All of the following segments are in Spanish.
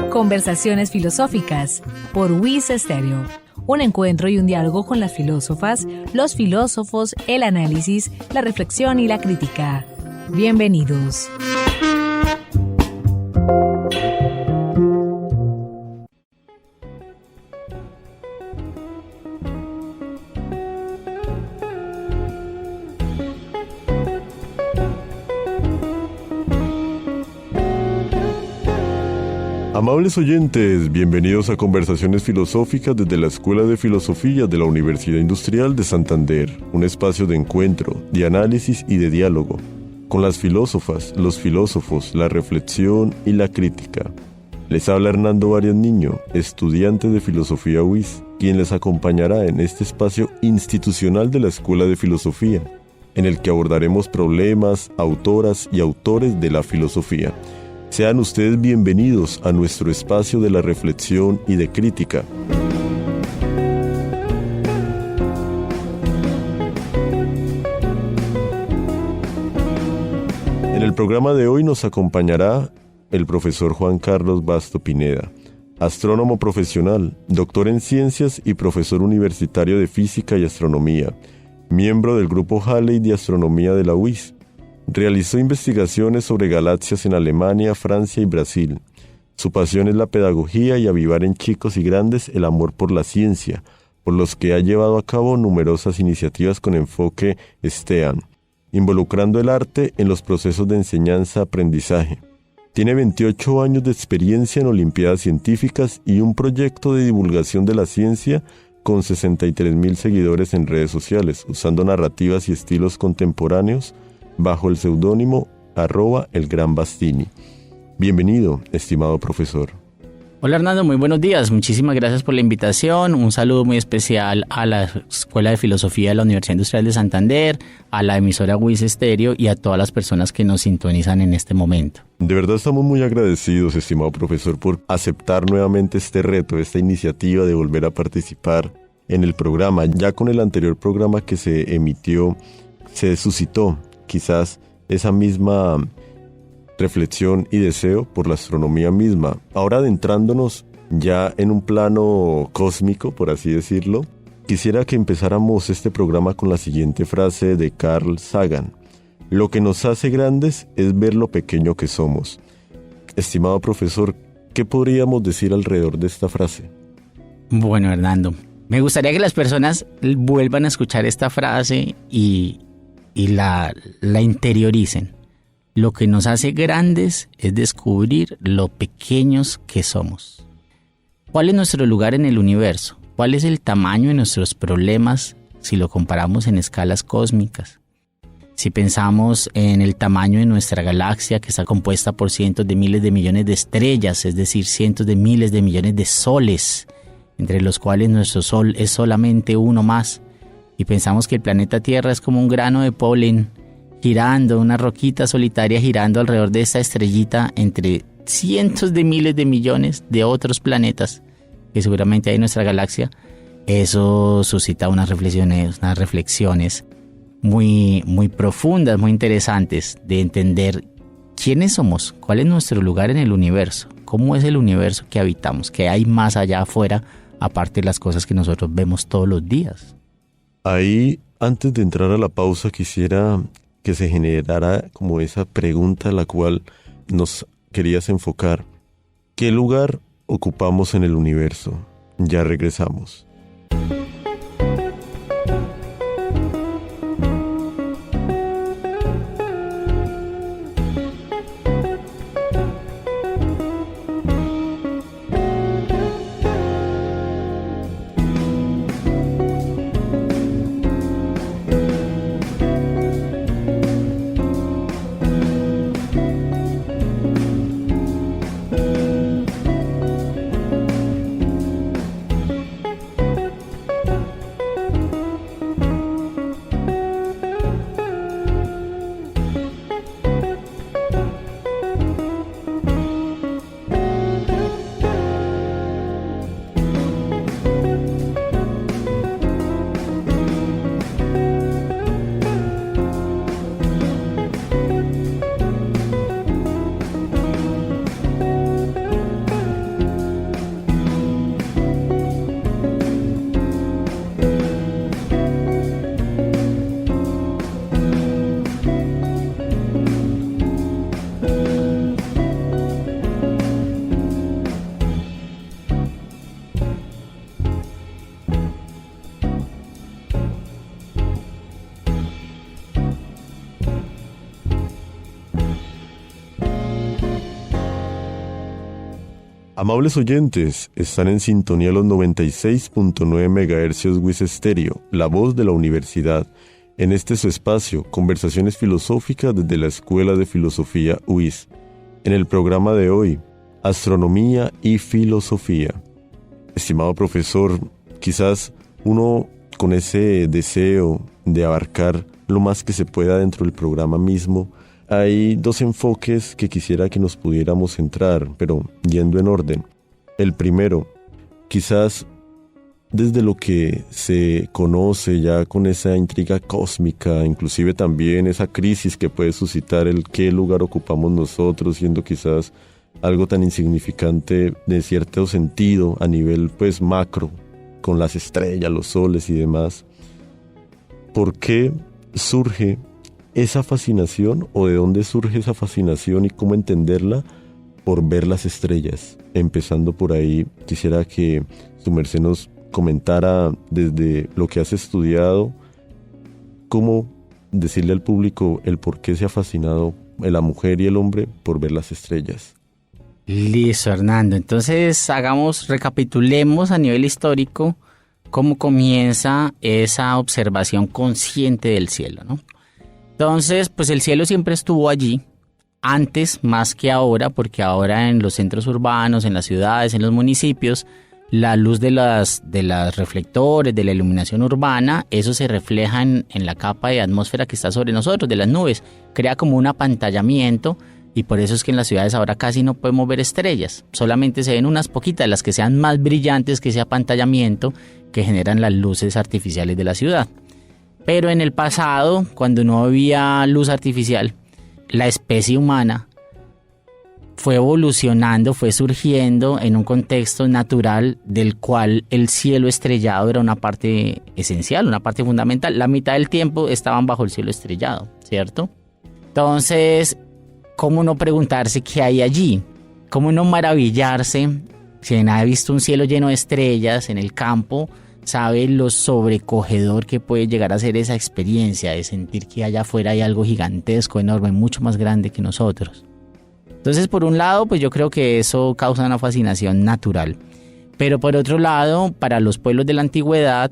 Conversaciones filosóficas por WIS Estéreo. Un encuentro y un diálogo con las filósofas, los filósofos, el análisis, la reflexión y la crítica. Bienvenidos. Amables oyentes, bienvenidos a Conversaciones Filosóficas desde la Escuela de Filosofía de la Universidad Industrial de Santander, un espacio de encuentro, de análisis y de diálogo, con las filósofas, los filósofos, la reflexión y la crítica. Les habla Hernando Arias Niño, estudiante de Filosofía UIS, quien les acompañará en este espacio institucional de la Escuela de Filosofía, en el que abordaremos problemas, autoras y autores de la filosofía. Sean ustedes bienvenidos a nuestro espacio de la reflexión y de crítica. En el programa de hoy nos acompañará el profesor Juan Carlos Basto Pineda, astrónomo profesional, doctor en ciencias y profesor universitario de física y astronomía, miembro del grupo Halley de astronomía de la UIS. Realizó investigaciones sobre galaxias en Alemania, Francia y Brasil. Su pasión es la pedagogía y avivar en chicos y grandes el amor por la ciencia, por los que ha llevado a cabo numerosas iniciativas con enfoque STEAM, involucrando el arte en los procesos de enseñanza-aprendizaje. Tiene 28 años de experiencia en olimpiadas científicas y un proyecto de divulgación de la ciencia con 63,000 seguidores en redes sociales, usando narrativas y estilos contemporáneos bajo el seudónimo @elgranbastini. Bienvenido, estimado profesor. Hola Hernando, muy buenos días. Muchísimas gracias por la invitación. Un saludo muy especial a la Escuela de Filosofía de la Universidad Industrial de Santander, a la emisora WIS Estéreo y a todas las personas que nos sintonizan en este momento. De verdad estamos muy agradecidos, estimado profesor, por aceptar nuevamente este reto, esta iniciativa de volver a participar en el programa. Ya con el anterior programa que se emitió, se suscitó quizás esa misma reflexión y deseo por la astronomía misma. Ahora adentrándonos ya en un plano cósmico, por así decirlo, quisiera que empezáramos este programa con la siguiente frase de Carl Sagan: lo que nos hace grandes es ver lo pequeño que somos. Estimado profesor, ¿qué podríamos decir alrededor de esta frase? Bueno, Hernando, me gustaría que las personas vuelvan a escuchar esta frase y la interioricen. Lo que nos hace grandes es descubrir lo pequeños que somos. ¿Cuál es nuestro lugar en el universo? ¿Cuál es el tamaño de nuestros problemas si lo comparamos en escalas cósmicas? Si pensamos en el tamaño de nuestra galaxia, que está compuesta por cientos de miles de millones de estrellas, es decir, cientos de miles de millones de soles, entre los cuales nuestro Sol es solamente uno más, y pensamos que el planeta Tierra es como un grano de polen girando, una roquita solitaria girando alrededor de esta estrellita entre cientos de miles de millones de otros planetas que seguramente hay en nuestra galaxia, eso suscita unas reflexiones muy, muy profundas, muy interesantes de entender quiénes somos, cuál es nuestro lugar en el universo, cómo es el universo que habitamos, qué hay más allá afuera, aparte de las cosas que nosotros vemos todos los días. Ahí, antes de entrar a la pausa, quisiera que se generara como esa pregunta a la cual nos querías enfocar. ¿Qué lugar ocupamos en el universo? Ya regresamos. Amables oyentes, están en sintonía los 96.9 MHz WIS Estéreo, la voz de la universidad. En este su espacio, Conversaciones Filosóficas desde la Escuela de Filosofía UIS. En el programa de hoy, Astronomía y Filosofía. Estimado profesor, quizás uno con ese deseo de abarcar lo más que se pueda dentro del programa mismo, hay dos enfoques que quisiera que nos pudiéramos centrar, pero yendo en orden. El primero, quizás desde lo que se conoce ya con esa intriga cósmica, inclusive también esa crisis que puede suscitar el qué lugar ocupamos nosotros, siendo quizás algo tan insignificante de cierto sentido a nivel pues macro, con las estrellas, los soles y demás. ¿Por qué surge esa fascinación o de dónde surge esa fascinación y cómo entenderla por ver las estrellas? Empezando por ahí, quisiera que su merced nos comentara desde lo que has estudiado, cómo decirle al público el por qué se ha fascinado la mujer y el hombre por ver las estrellas. Listo, Hernando. Entonces, recapitulemos a nivel histórico cómo comienza esa observación consciente del cielo, ¿no? Entonces, pues el cielo siempre estuvo allí, antes más que ahora, porque ahora en los centros urbanos, en las ciudades, en los municipios, la luz de las reflectores, de la iluminación urbana, eso se refleja en la capa de atmósfera que está sobre nosotros, de las nubes, crea como un apantallamiento, y por eso es que en las ciudades ahora casi no podemos ver estrellas, solamente se ven unas poquitas, las que sean más brillantes que ese apantallamiento que generan las luces artificiales de la ciudad. Pero en el pasado, cuando no había luz artificial, la especie humana fue evolucionando, fue surgiendo en un contexto natural del cual el cielo estrellado era una parte esencial, una parte fundamental. La mitad del tiempo estaban bajo el cielo estrellado, ¿cierto? Entonces, ¿cómo no preguntarse qué hay allí? ¿Cómo no maravillarse? Si nadie ha visto un cielo lleno de estrellas en el campo, sabe lo sobrecogedor que puede llegar a ser esa experiencia de sentir que allá afuera hay algo gigantesco, enorme, mucho más grande que nosotros. Entonces, por un lado, pues yo creo que eso causa una fascinación natural. Pero por otro lado, para los pueblos de la antigüedad,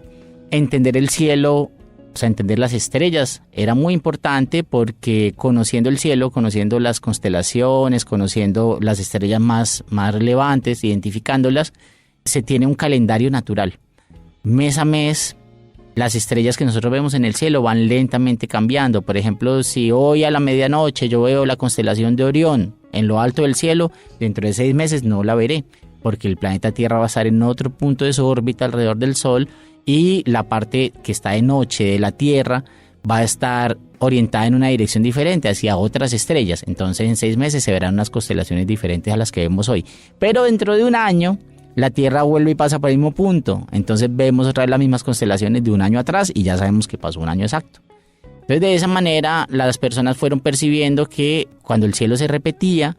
entender el cielo, o sea, entender las estrellas, era muy importante porque conociendo el cielo, conociendo las constelaciones, conociendo las estrellas más relevantes, identificándolas, se tiene un calendario natural. Mes a mes, las estrellas que nosotros vemos en el cielo van lentamente cambiando. Por ejemplo, si hoy a la medianoche yo veo la constelación de Orión en lo alto del cielo, dentro de 6 meses no la veré, porque el planeta Tierra va a estar en otro punto de su órbita alrededor del Sol y la parte que está de noche de la Tierra va a estar orientada en una dirección diferente hacia otras estrellas. Entonces en 6 meses se verán unas constelaciones diferentes a las que vemos hoy. Pero dentro de un año la Tierra vuelve y pasa por el mismo punto. Entonces vemos otra vez las mismas constelaciones de un año atrás y ya sabemos que pasó un año exacto. Entonces de esa manera las personas fueron percibiendo que cuando el cielo se repetían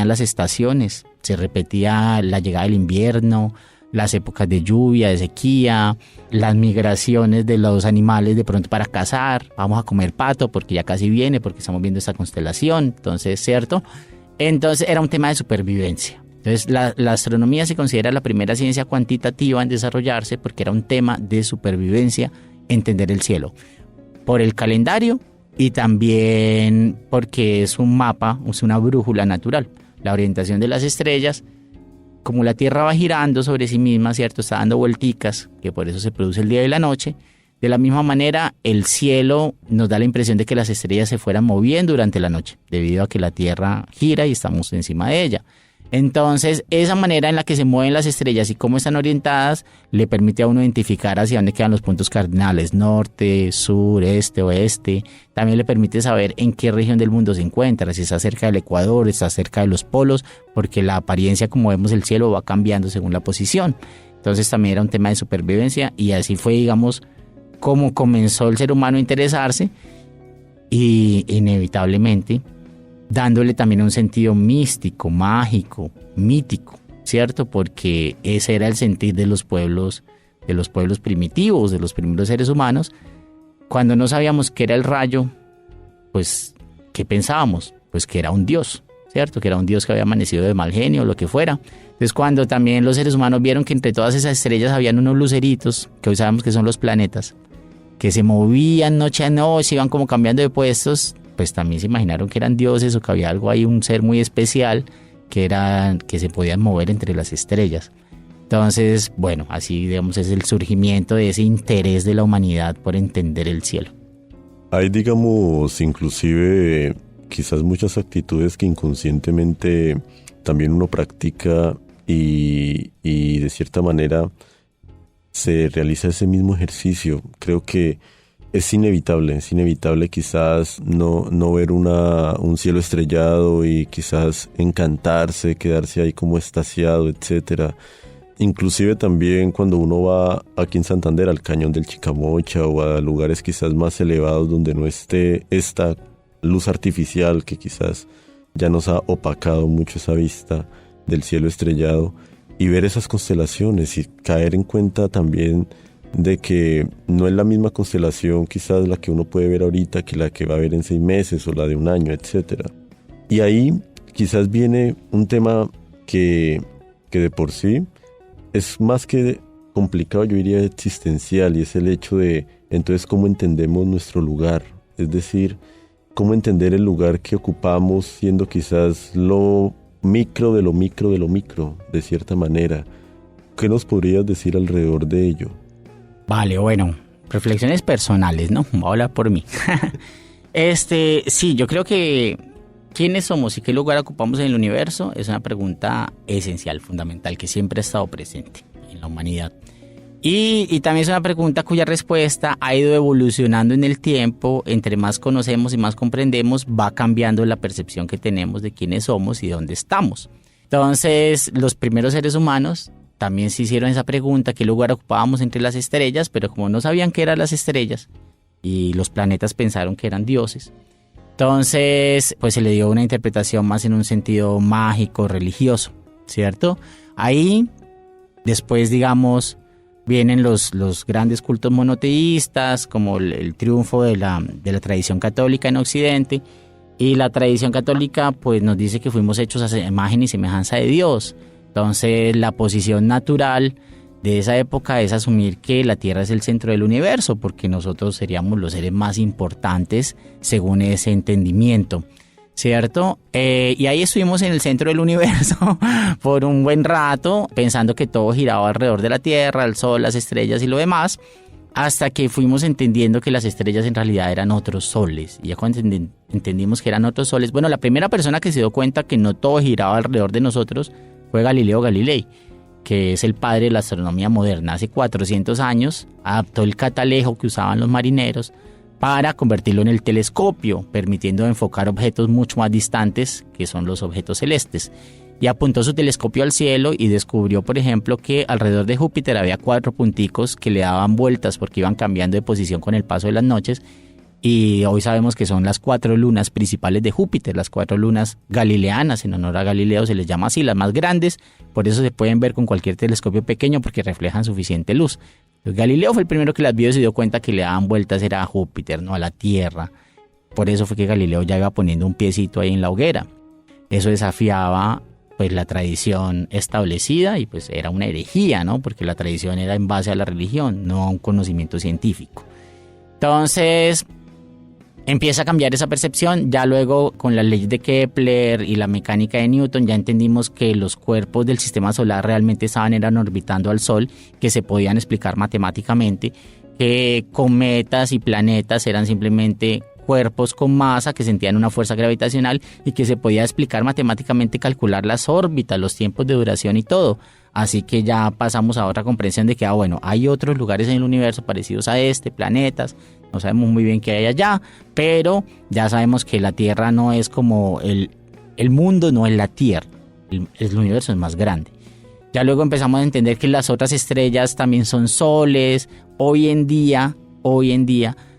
las estaciones, se repetía la llegada del invierno, las épocas de lluvia, de sequía, las migraciones de los animales de pronto para cazar, vamos a comer pato porque ya casi viene, porque estamos viendo esta constelación, entonces, ¿cierto? Entonces era un tema de supervivencia. Entonces la astronomía se considera la primera ciencia cuantitativa en desarrollarse porque era un tema de supervivencia, entender el cielo, por el calendario y también porque es un mapa, es una brújula natural, la orientación de las estrellas. Como la Tierra va girando sobre sí misma, ¿cierto? Está dando vuelticas, que por eso se produce el día y la noche. De la misma manera, el cielo nos da la impresión de que las estrellas se fueran moviendo durante la noche, debido a que la Tierra gira y estamos encima de ella. Entonces, esa manera en la que se mueven las estrellas y cómo están orientadas le permite a uno identificar hacia dónde quedan los puntos cardinales, norte, sur, este, oeste. También le permite saber en qué región del mundo se encuentra, si está cerca del ecuador, está cerca de los polos, porque la apariencia como vemos el cielo va cambiando según la posición. Entonces también era un tema de supervivencia y así fue, digamos, como comenzó el ser humano a interesarse y inevitablemente dándole también un sentido místico, mágico, mítico, ¿cierto? Porque ese era el sentir de los pueblos primitivos, de los primeros seres humanos. Cuando no sabíamos qué era el rayo, pues, ¿qué pensábamos? Pues que era un dios, ¿cierto? Que era un dios que había amanecido de mal genio o lo que fuera. Entonces cuando también los seres humanos vieron que entre todas esas estrellas habían unos luceritos, que hoy sabemos que son los planetas, que se movían noche a noche, iban como cambiando de puestos, pues también se imaginaron que eran dioses o que había algo ahí, un ser muy especial, que se podían mover entre las estrellas. Entonces, bueno, así digamos es el surgimiento de ese interés de la humanidad por entender el cielo. Hay, digamos, inclusive quizás muchas actitudes que inconscientemente también uno practica y de cierta manera se realiza ese mismo ejercicio. Creo que es inevitable quizás no ver un cielo estrellado y quizás encantarse, quedarse ahí como extasiado, etcétera. Inclusive también cuando uno va aquí en Santander al Cañón del Chicamocha o a lugares quizás más elevados donde no esté esta luz artificial que quizás ya nos ha opacado mucho esa vista del cielo estrellado, y ver esas constelaciones y caer en cuenta también de que no es la misma constelación quizás la que uno puede ver ahorita que la que va a ver en 6 meses o la de un año, etc. Y ahí quizás viene un tema que de por sí es más que complicado, yo diría existencial, y es el hecho de entonces cómo entendemos nuestro lugar, es decir, cómo entender el lugar que ocupamos siendo quizás lo micro de lo micro de lo micro, de cierta manera. ¿Qué nos podrías decir alrededor de ello? Vale, bueno, reflexiones personales, ¿no? Voy a hablar por mí. Sí, yo creo que ¿quiénes somos y qué lugar ocupamos en el universo? Es una pregunta esencial, fundamental, que siempre ha estado presente en la humanidad. Y también es una pregunta cuya respuesta ha ido evolucionando en el tiempo. Entre más conocemos y más comprendemos, va cambiando la percepción que tenemos de quiénes somos y de dónde estamos. Entonces, los primeros seres humanos también se hicieron esa pregunta, qué lugar ocupábamos entre las estrellas, pero como no sabían qué eran las estrellas y los planetas pensaron que eran dioses, entonces pues se le dio una interpretación más en un sentido mágico, religioso, ¿cierto? Ahí, después, digamos, vienen los grandes cultos monoteístas, como el triunfo de la tradición católica en Occidente, y la tradición católica pues nos dice que fuimos hechos a imagen y semejanza de Dios. Entonces la posición natural de esa época es asumir que la Tierra es el centro del universo, porque nosotros seríamos los seres más importantes según ese entendimiento, ¿cierto? Y ahí estuvimos en el centro del universo por un buen rato, pensando que todo giraba alrededor de la Tierra, el Sol, las estrellas y lo demás, hasta que fuimos entendiendo que las estrellas en realidad eran otros soles. Y ya cuando entendimos que eran otros soles, bueno, la primera persona que se dio cuenta que no todo giraba alrededor de nosotros fue Galileo Galilei, que es el padre de la astronomía moderna. Hace 400 años adaptó el catalejo que usaban los marineros para convertirlo en el telescopio, permitiendo enfocar objetos mucho más distantes, que son los objetos celestes. Y apuntó su telescopio al cielo y descubrió, por ejemplo, que alrededor de Júpiter había 4 punticos que le daban vueltas porque iban cambiando de posición con el paso de las noches. Y hoy sabemos que son las 4 lunas principales de Júpiter, las 4 lunas galileanas, en honor a Galileo se les llama así, las más grandes. Por eso se pueden ver con cualquier telescopio pequeño porque reflejan suficiente luz. Entonces, Galileo fue el primero que las vio y se dio cuenta que le daban vueltas era a Júpiter, no a la Tierra. Por eso fue que Galileo ya iba poniendo un piecito ahí en la hoguera. Eso desafiaba pues la tradición establecida y pues era una herejía, ¿no? Porque la tradición era en base a la religión, no a un conocimiento científico. Entonces empieza a cambiar esa percepción. Ya luego con las leyes de Kepler y la mecánica de Newton ya entendimos que los cuerpos del sistema solar realmente eran orbitando al Sol, que se podían explicar matemáticamente, que cometas y planetas eran simplemente cuerpos con masa que sentían una fuerza gravitacional y que se podía explicar matemáticamente, calcular las órbitas, los tiempos de duración y todo. Así que ya pasamos a otra comprensión de que, bueno, hay otros lugares en el universo parecidos a este, planetas, no sabemos muy bien qué hay allá, pero ya sabemos que la Tierra no es como el mundo, no es la Tierra, el universo es más grande. Ya luego empezamos a entender que las otras estrellas también son soles. Hoy en día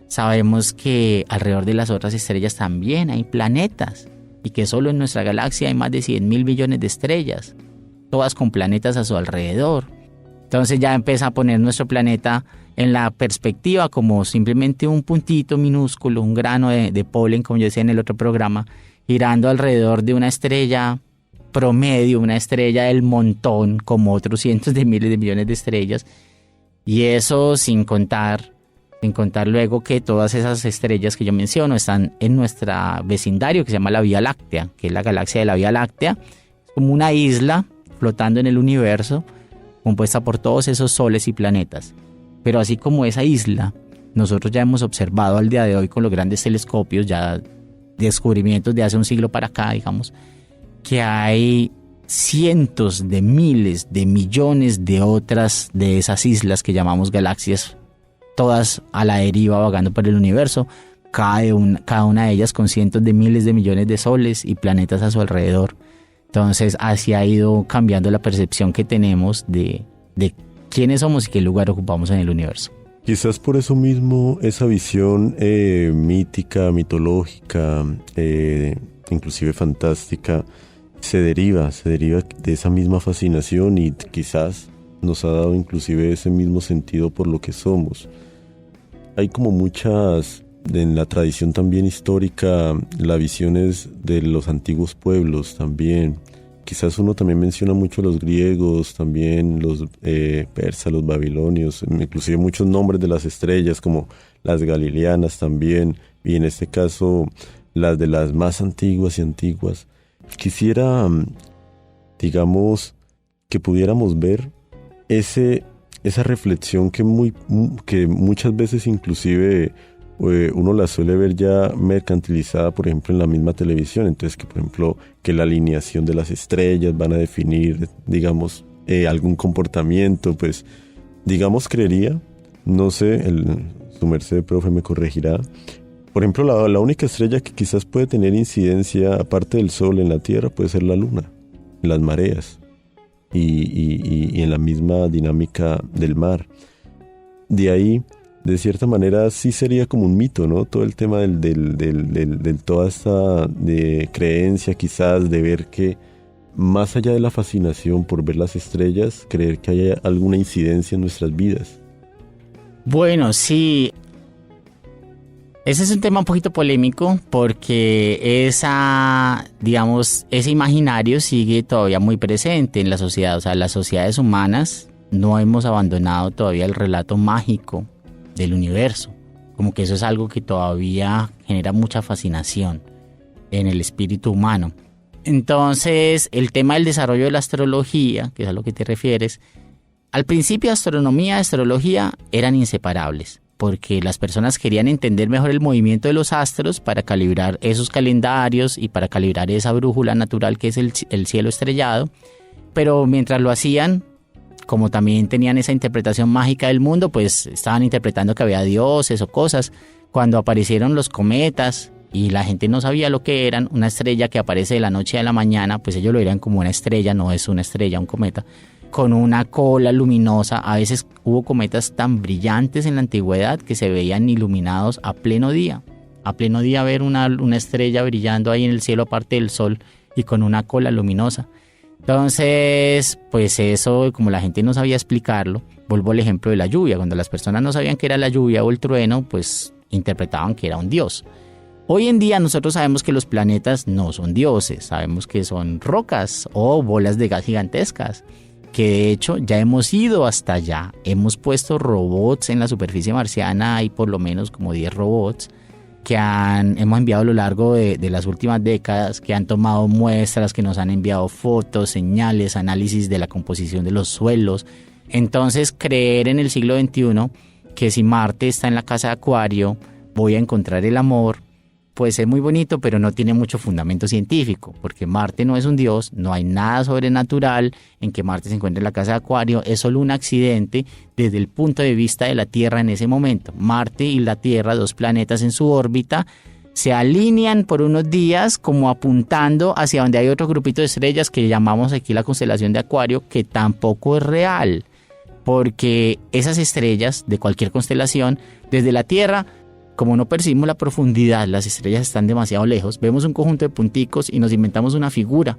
sabemos que alrededor de las otras estrellas también hay planetas y que solo en nuestra galaxia hay más de 100.000 millones de estrellas, todas con planetas a su alrededor. Entonces ya empieza a poner nuestro planeta en la perspectiva como simplemente un puntito minúsculo, un grano de polen, como yo decía en el otro programa, girando alrededor de una estrella promedio, una estrella del montón, como otros cientos de miles de millones de estrellas. Y eso sin contar luego que todas esas estrellas que yo menciono están en nuestro vecindario, que se llama la Vía Láctea, que es la galaxia de la Vía Láctea. Es como una isla flotando en el universo, compuesta por todos esos soles y planetas. Pero así como esa isla, nosotros ya hemos observado al día de hoy con los grandes telescopios, ya descubrimientos de hace un siglo para acá, digamos, que hay cientos de miles de millones de otras de esas islas que llamamos galaxias, todas a la deriva vagando por el universo, cada una de ellas con cientos de miles de millones de soles y planetas a su alrededor. Entonces así ha ido cambiando la percepción que tenemos de quiénes somos y qué lugar ocupamos en el universo. Quizás por eso mismo esa visión mítica, mitológica, inclusive fantástica, se deriva de esa misma fascinación y quizás nos ha dado inclusive ese mismo sentido por lo que somos. Hay como muchas, en la tradición también histórica, las visiones de los antiguos pueblos también. Quizás uno también menciona mucho los griegos, también los persas, los babilonios, inclusive muchos nombres de las estrellas como las galileanas también, y en este caso las de las más antiguas y antiguas. Quisiera, digamos, que pudiéramos ver esa reflexión que muchas veces inclusive uno la suele ver ya mercantilizada, por ejemplo, en la misma televisión. Entonces, que por ejemplo, que la alineación de las estrellas van a definir, digamos, algún comportamiento, pues, digamos, creería, no sé, su merced, profe, me corregirá. Por ejemplo, la única estrella que quizás puede tener incidencia, aparte del Sol en la Tierra, puede ser la Luna, en las mareas y en la misma dinámica del mar. De ahí, de cierta manera, sí sería como un mito, ¿no? Todo el tema del toda esta de creencia, quizás, de ver que más allá de la fascinación por ver las estrellas, creer que haya alguna incidencia en nuestras vidas. Bueno, sí. Ese es un tema un poquito polémico porque ese imaginario sigue todavía muy presente en la sociedad. O sea, las sociedades humanas no hemos abandonado todavía el relato mágico del universo. Como que eso es algo que todavía genera mucha fascinación en el espíritu humano. Entonces, el tema del desarrollo de la astrología, que es a lo que te refieres, al principio astronomía y astrología eran inseparables, porque las personas querían entender mejor el movimiento de los astros para calibrar esos calendarios y para calibrar esa brújula natural que es el cielo estrellado. Pero mientras lo hacían, como también tenían esa interpretación mágica del mundo, pues estaban interpretando que había dioses o cosas. Cuando aparecieron los cometas y la gente no sabía lo que eran, una estrella que aparece de la noche a la mañana, pues ellos lo veían como una estrella, no es una estrella, un cometa, con una cola luminosa. A veces hubo cometas tan brillantes en la antigüedad que se veían iluminados a pleno día. A pleno día ver una estrella brillando ahí en el cielo aparte del sol y con una cola luminosa. Entonces, pues eso, como la gente no sabía explicarlo, vuelvo al ejemplo de la lluvia. Cuando las personas no sabían qué era la lluvia o el trueno, pues interpretaban que era un dios. Hoy en día nosotros sabemos que los planetas no son dioses, sabemos que son rocas o bolas de gas gigantescas, que de hecho ya hemos ido hasta allá. Hemos puesto robots en la superficie marciana, hay por lo menos como 10 robots que hemos enviado a lo largo de las últimas décadas, que han tomado muestras, que nos han enviado fotos, señales, análisis de la composición de los suelos. Entonces, creer en el siglo XXI que si Marte está en la casa de Acuario voy a encontrar el amor, puede ser muy bonito, pero no tiene mucho fundamento científico, porque Marte no es un dios, no hay nada sobrenatural en que Marte se encuentre en la casa de Acuario, es solo un accidente desde el punto de vista de la Tierra en ese momento. Marte y la Tierra, dos planetas en su órbita, se alinean por unos días como apuntando hacia donde hay otro grupito de estrellas que llamamos aquí la constelación de Acuario, que tampoco es real, porque esas estrellas de cualquier constelación, desde la Tierra, como no percibimos la profundidad, las estrellas están demasiado lejos, vemos un conjunto de punticos y nos inventamos una figura.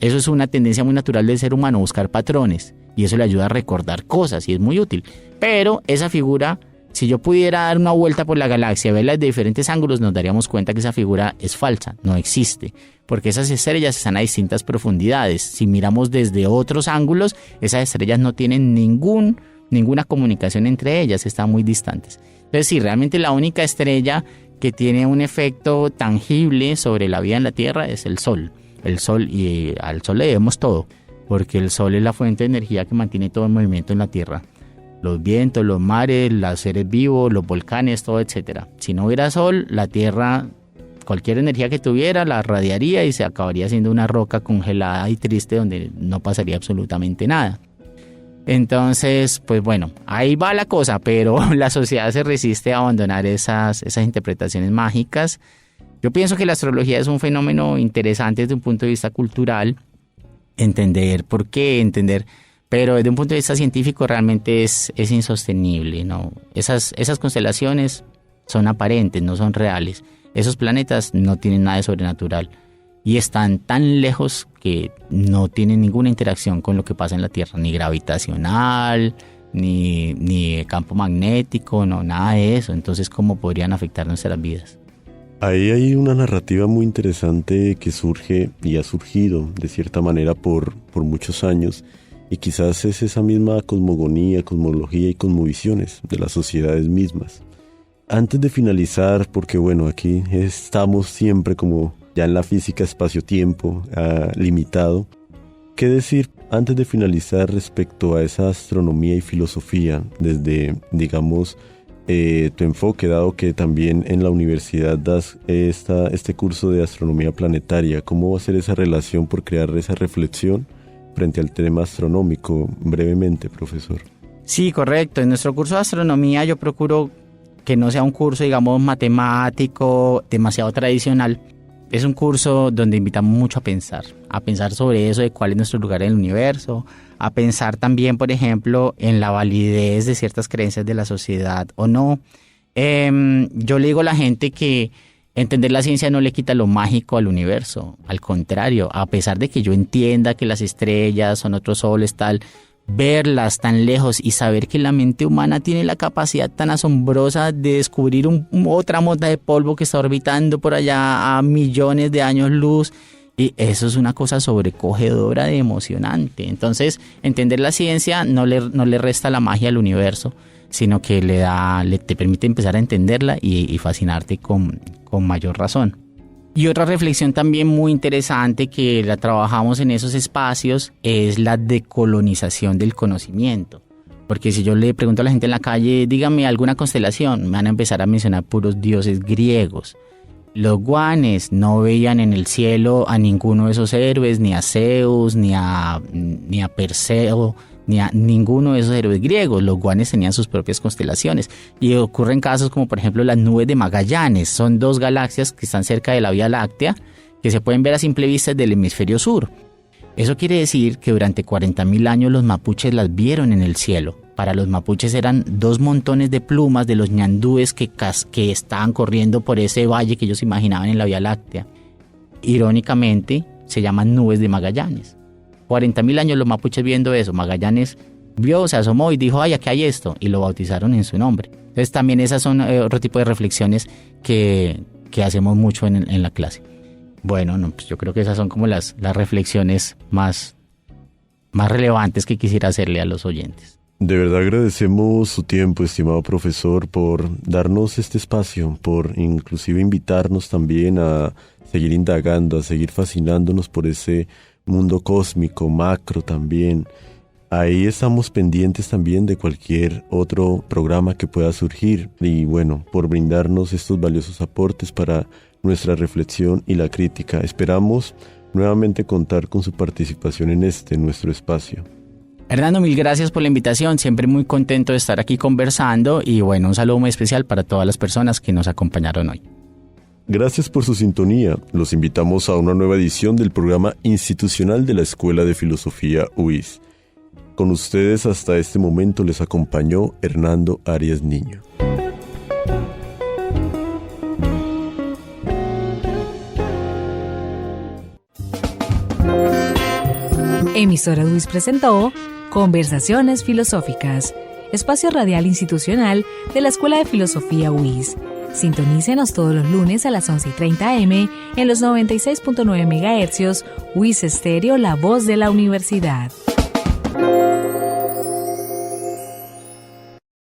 Eso es una tendencia muy natural del ser humano, buscar patrones, y eso le ayuda a recordar cosas y es muy útil. Pero esa figura, si yo pudiera dar una vuelta por la galaxia, verla de diferentes ángulos, nos daríamos cuenta que esa figura es falsa, no existe, porque esas estrellas están a distintas profundidades. Si miramos desde otros ángulos, esas estrellas no tienen ninguna comunicación entre ellas, están muy distantes. Entonces, sí, realmente la única estrella que tiene un efecto tangible sobre la vida en la Tierra es el Sol. El Sol, y al Sol le debemos todo, porque el Sol es la fuente de energía que mantiene todo el movimiento en la Tierra. Los vientos, los mares, los seres vivos, los volcanes, todo, etcétera. Si no hubiera Sol, la Tierra, cualquier energía que tuviera, la radiaría y se acabaría siendo una roca congelada y triste donde no pasaría absolutamente nada. Entonces, pues bueno, ahí va la cosa, pero la sociedad se resiste a abandonar esas interpretaciones mágicas. Yo pienso que la astrología es un fenómeno interesante desde un punto de vista cultural, entender por qué, pero desde un punto de vista científico realmente es insostenible, ¿no? Esas constelaciones son aparentes, no son reales. Esos planetas no tienen nada de sobrenatural y están tan lejos que no tienen ninguna interacción con lo que pasa en la Tierra, ni gravitacional, ni campo magnético, no, nada de eso. Entonces, ¿cómo podrían afectar nuestras vidas? Ahí hay una narrativa muy interesante que surge y ha surgido de cierta manera por muchos años, y quizás es esa misma cosmogonía, cosmología y cosmovisiones de las sociedades mismas. Antes de finalizar, porque bueno, aquí estamos siempre como ya en la física espacio-tiempo limitado, ¿qué decir antes de finalizar respecto a esa astronomía y filosofía desde, digamos, tu enfoque, dado que también en la universidad das este curso de astronomía planetaria? ¿Cómo va a ser esa relación por crear esa reflexión frente al tema astronómico? Brevemente, profesor. Sí, correcto. En nuestro curso de astronomía yo procuro que no sea un curso, digamos, matemático, demasiado tradicional. Es un curso donde invitamos mucho a pensar sobre eso, de cuál es nuestro lugar en el universo, a pensar también, por ejemplo, en la validez de ciertas creencias de la sociedad o no. Yo le digo a la gente que entender la ciencia no le quita lo mágico al universo, al contrario, a pesar de que yo entienda que las estrellas son otros soles, tal, verlas tan lejos y saber que la mente humana tiene la capacidad tan asombrosa de descubrir otra mota de polvo que está orbitando por allá a millones de años luz, y eso es una cosa sobrecogedora de emocionante. Entonces, entender la ciencia no le resta la magia al universo, sino que te permite empezar a entenderla y fascinarte con mayor razón. Y otra reflexión también muy interesante que la trabajamos en esos espacios es la decolonización del conocimiento. Porque si yo le pregunto a la gente en la calle, dígame alguna constelación, me van a empezar a mencionar puros dioses griegos. Los guanes no veían en el cielo a ninguno de esos héroes, ni a Zeus, ni a Perseo, ni a ninguno de esos héroes griegos. Los guanes tenían sus propias constelaciones y ocurren casos como por ejemplo las nubes de Magallanes. Son dos galaxias que están cerca de la Vía Láctea que se pueden ver a simple vista del hemisferio sur. Eso quiere decir que durante 40.000 años los mapuches las vieron en el cielo. Para los mapuches eran dos montones de plumas de los ñandúes que estaban corriendo por ese valle que ellos imaginaban en la Vía Láctea. Irónicamente se llaman nubes de Magallanes. 40.000 años los mapuches viendo eso. Magallanes vio, se asomó y dijo, ay, aquí hay esto, y lo bautizaron en su nombre. Entonces también esas son otro tipo de reflexiones que hacemos mucho en la clase. Bueno, no, pues yo creo que esas son como las reflexiones más relevantes que quisiera hacerle a los oyentes. De verdad agradecemos su tiempo, estimado profesor, por darnos este espacio, por inclusive invitarnos también a seguir indagando, a seguir fascinándonos por ese mundo cósmico, macro también. Ahí estamos pendientes también de cualquier otro programa que pueda surgir y bueno, por brindarnos estos valiosos aportes para nuestra reflexión y la crítica. Esperamos nuevamente contar con su participación en nuestro espacio. Hernando, mil gracias por la invitación, siempre muy contento de estar aquí conversando y bueno, un saludo muy especial para todas las personas que nos acompañaron hoy. Gracias por su sintonía. Los invitamos a una nueva edición del programa institucional de la Escuela de Filosofía UIS. Con ustedes hasta este momento les acompañó Hernando Arias Niño. Emisoras WIS presentó Conversaciones Filosóficas, espacio radial institucional de la Escuela de Filosofía WIS. Sintonícenos todos los lunes a las 11:30 am en los 96.9 MHz, WIS Estéreo, la voz de la universidad.